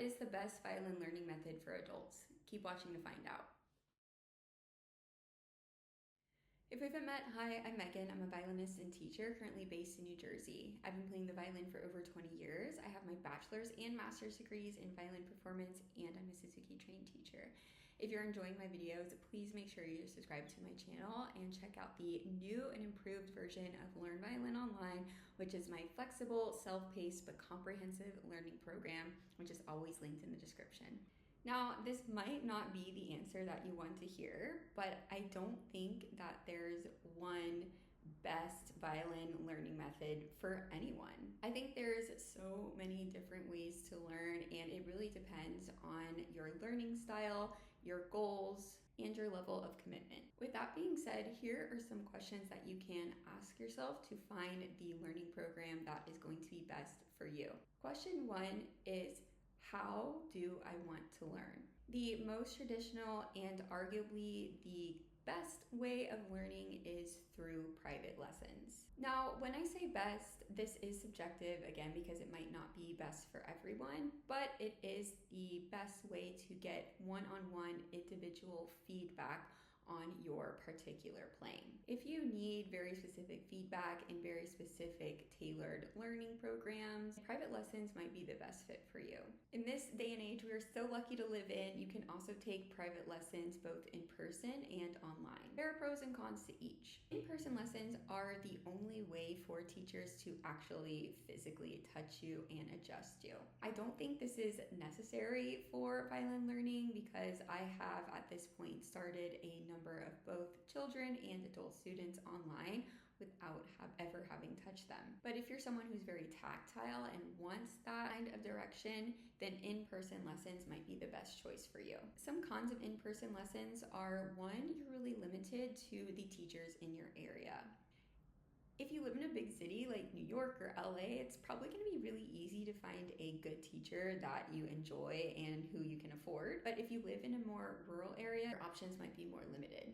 is the best violin learning method for adults? Keep watching to find out. If we haven't met, hi, I'm Megan. I'm a violinist and teacher currently based in New Jersey. I've been playing the violin for over 20 years. I have my bachelor's and master's degrees in violin performance, and I'm a Suzuki trained teacher. If you're enjoying my videos, please make sure you subscribe to my channel and check out the new and improved version of Learn Violin Online, which is my flexible, self-paced, but comprehensive learning program, which is always linked in the description. Now, this might not be the answer that you want to hear, but I don't think that there's one best violin learning method for anyone. I think there's so many different ways to learn, and it really depends on your learning style, your goals, and your level of commitment. With that being said, here are some questions that you can ask yourself to find the learning program that is going to be best for you. Question 1 is, how do I want to learn? The most traditional and arguably the best way of learning is through private lessons. Now, when I say best, this is subjective again because it might not be best for everyone, but it is the best way to get one-on-one individual feedback on your particular playing. If you need very specific feedback and very specific tailored learning programs, private lessons might be the best fit for you. In this day and age we are so lucky to live in, you can also take private lessons both in person and online. There are pros and cons to each. In-person lessons are the only way for teachers to actually physically touch you and adjust you. I don't think this is necessary for violin learning because I have at this point started a number of both children and adult students online without ever having touched them. But if you're someone who's very tactile and wants that kind of direction, then in-person lessons might be the best choice for you. Some cons of in-person lessons are, one, you're really limited to the teachers in your area. If you live in a big city like New York or LA, it's probably going to be really easy to find a good teacher that you enjoy and who you can afford. But if you live in a more rural area, your options might be more limited.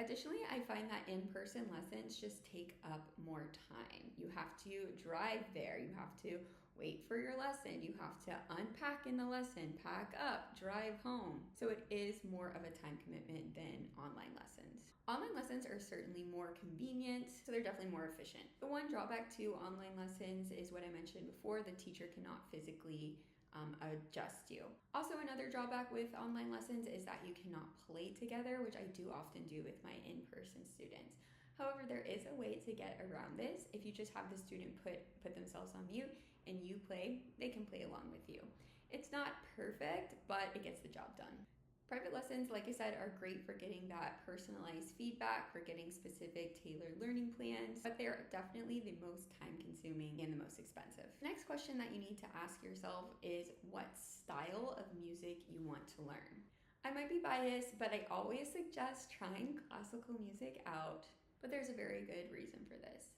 Additionally, I find that in-person lessons just take up more time. You have to drive there, you have to wait for your lesson, you have to unpack in the lesson, pack up, drive home. So it is more of a time commitment than online lessons. Online lessons are certainly more convenient, so they're definitely more efficient. The one drawback to online lessons is what I mentioned before, the teacher cannot physically adjust you. Also, another drawback with online lessons is that you cannot play together, which I do often do with my in-person students. However, there is a way to get around this. If you just have the student put themselves on mute and you play, they can play along with you. It's not perfect, but it gets the job done. Private lessons, like I said, are great for getting that personalized feedback, for getting specific tailored learning plans, but they're definitely the most time-consuming and the most expensive. The next question that you need to ask yourself is what style of music you want to learn. I might be biased, but I always suggest trying classical music out, but there's a very good reason for this.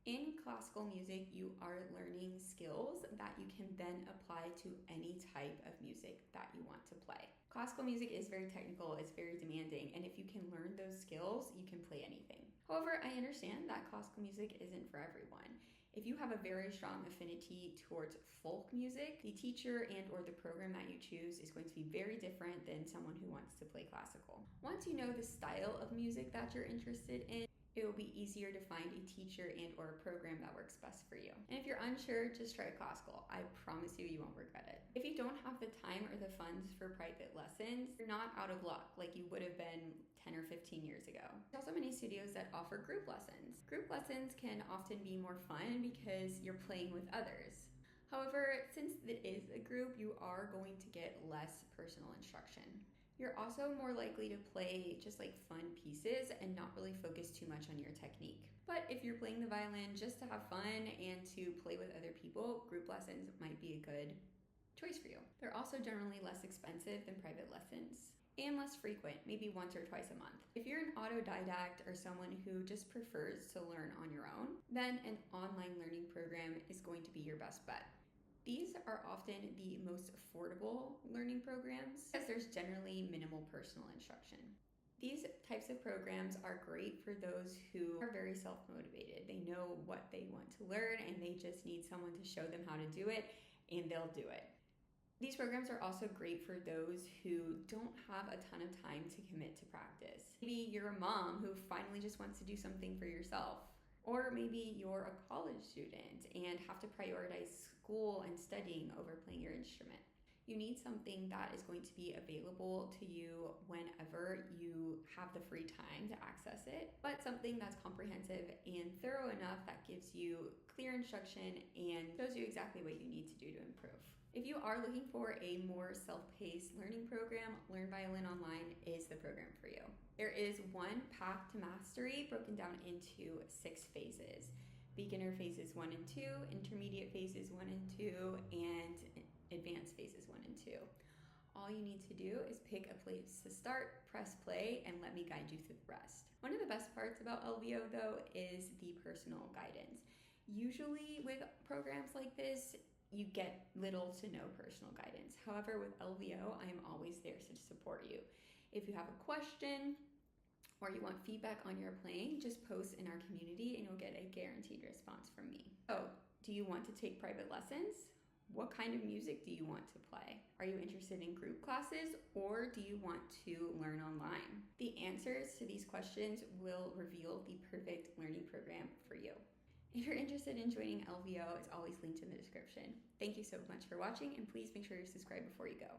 In classical music, you are learning skills that you can then apply to any type of music that you want to play. Classical music is very technical, it's very demanding, and if you can learn those skills, you can play anything. However, I understand that classical music isn't for everyone. If you have a very strong affinity towards folk music, the teacher and or the program that you choose is going to be very different than someone who wants to play classical. Once you know the style of music that you're interested in, it will be easier to find a teacher and or a program that works best for you. And if you're unsure, just try classical. I promise you won't regret it. If you don't have the time or the funds for private lessons, you're not out of luck like you would have been 10 or 15 years ago. There's also many studios that offer group lessons. Group lessons can often be more fun because you're playing with others. However, since it is a group, you are going to get less personal instruction. You're also more likely to play just like fun pieces and not really focus too much on your technique. But if you're playing the violin just to have fun and to play with other people, group lessons might be a good choice for you. They're also generally less expensive than private lessons and less frequent, maybe once or twice a month. If you're an autodidact or someone who just prefers to learn on your own, then an online learning program is going to be your best bet. These are often the most affordable learning programs because there's generally minimal personal instruction. These types of programs are great for those who are very self-motivated. They know what they want to learn and they just need someone to show them how to do it, and they'll do it. These programs are also great for those who don't have a ton of time to commit to practice. Maybe you're a mom who finally just wants to do something for yourself. Or maybe you're a college student and have to prioritize school and studying over playing your instrument. You need something that is going to be available to you whenever you have the free time to access it, but something that's comprehensive and thorough enough that gives you clear instruction and shows you exactly what you need to do to improve. If you are looking for a more self-paced learning program, Learn Violin Online is the program for you. There is one path to mastery broken down into 6 phases. Beginner phases 1 and 2, intermediate phases 1 and 2, and advanced phases 1 and 2. All you need to do is pick a place to start, press play, and let me guide you through the rest. One of the best parts about LVO though is the personal guidance. Usually with programs like this, you get little to no personal guidance. However, with LVO, I am always there to support you. If you have a question or you want feedback on your playing, just post in our community and you'll get a guaranteed response from me. So, do you want to take private lessons? What kind of music do you want to play? Are you interested in group classes or do you want to learn online? The answers to these questions will reveal the perfect learning program for you. If you're interested in joining LVO, it's always linked in the description. Thank you so much for watching, and please make sure you subscribe before you go.